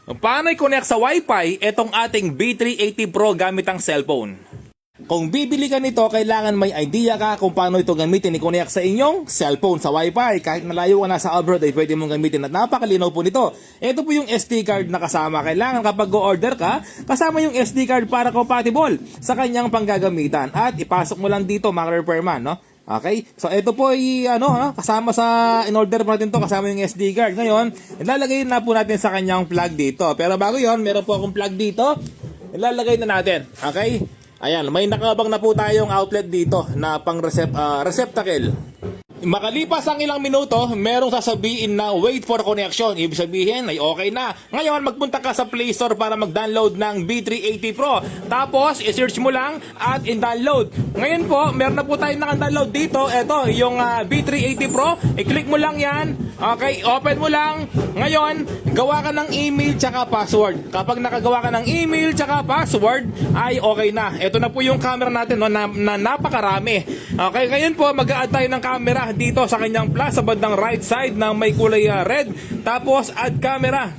Paano i-connect sa Wi-Fi itong ating B380 Pro gamit ang cellphone? Kung bibili ka nito, kailangan may idea ka kung paano ito gamitin i-connect sa inyong cellphone sa Wi-Fi. Kahit malayo ka na sa abroad ay pwede mong gamitin at napakalinaw po nito. Ito po yung SD card na kasama. Kailangan kapag go-order ka, kasama yung SD card para compatible sa kanyang panggagamitan. At ipasok mo lang dito mga repairman, no? Okay? So ito po ay kasama sa in-order po natin to, kasama yung SD card. Ngayon, ilalagay na po natin sa kanyang plug dito. Pero bago 'yon, meron po akong plug dito. Ilalagay na natin. Okay? Ayan, may nakabang na po tayong outlet dito na pang receptacle. Makalipas ang ilang minuto, merong sasabihin na wait for connection. Ibig sabihin ay okay na. Ngayon, magpunta ka sa Play Store para mag-download ng B380 Pro. Tapos, i-search mo lang at in-download. Ngayon po, meron na po tayong naka-download dito. Ito, yung B380 Pro. I-click mo lang yan. Okay, open mo lang. Ngayon, gawa ka ng email tsaka password. Kapag nakagawa ka ng email tsaka password, ay okay na. Ito na po yung camera natin, no, na napakarami. Okay, ngayon po, mag-a-add tayo ng camera dito sa kanyang plus sa bandang right side na may kulay red. Tapos, add camera.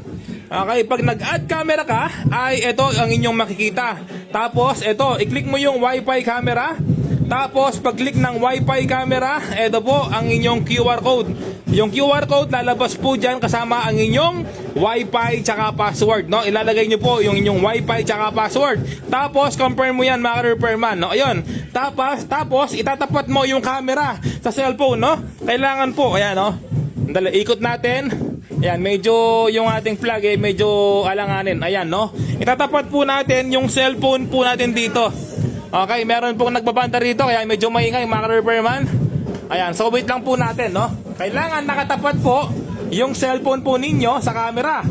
Okay, pag nag-add camera ka, ay ito ang inyong makikita. Tapos, ito, i-click mo yung Wi-Fi camera. Tapos, pag-click ng Wi-Fi camera, ito po ang inyong QR code. Yung QR code, lalabas po dyan kasama ang inyong Wi-Fi tsaka password, no? Ilalagay nyo po yung inyong Wi-Fi tsaka password. Tapos, confirm mo yan, mga repairman, no? Ayun. Tapos, itatapat mo yung camera sa cellphone, no? Kailangan po, ayan, no? Dali, ikot natin. Ayan, medyo yung ating plug, medyo alanganin. Ayan, no? Itatapat po natin yung cellphone po natin dito. Okay, meron pong nagbabanta rito, kaya medyo maingay, mga repairman. Ayan, so wait lang po natin, no? Kailangan nakatapat po yung cellphone po ninyo sa camera.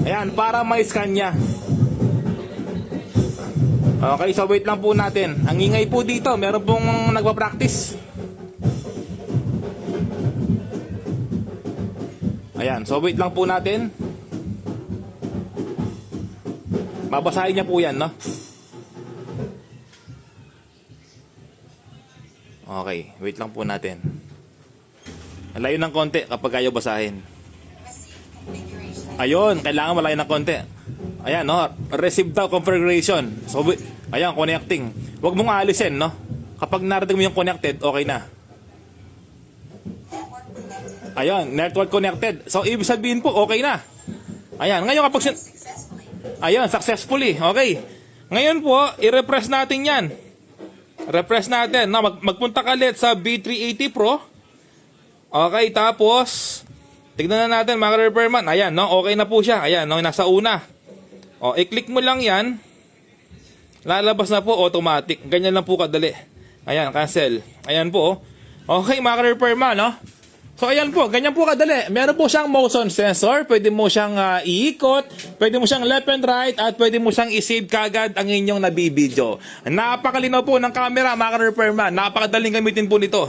Ayan, para ma-scan niya. Okay, so wait lang po natin. Ang ingay po dito, meron pong nagpa-practice. Ayan, so wait lang po natin. Babasahin niya po yan, no? Okay, wait lang po natin. Malayo ng konti kapag ayaw basahin. Ayun, kailangan malayo ng konti. Ayan, no? Receive daw configuration. So, ayan, connecting. Huwag mong aalisin, no? Kapag narating mo yung connected, okay na. Ayan, network connected. So, ibig sabihin po, okay na. Ayan, ngayon kapag... Ayan, successfully. Okay. Ngayon po, i-refresh natin yan. Refresh natin. No? Magpunta ka ulit sa B380 Pro. Okay, tapos tignan na natin mga repairman. Ayan, no? Okay na po siya. Ayan, no? Nasa una. O, i-click mo lang yan. Lalabas na po automatic. Ganyan lang po kadali. Ayan, cancel. Ayan po. Okay, mga repairman, no? So, ayan po. Ganyan po kadali. Meron po siyang motion sensor. Pwede mo siyang iikot. Pwede mo siyang left and right. At pwede mo siyang i-save kagad ang inyong nabibidyo. Napakalinaw po ng camera, mga repairman. Napakadaling gamitin po nito.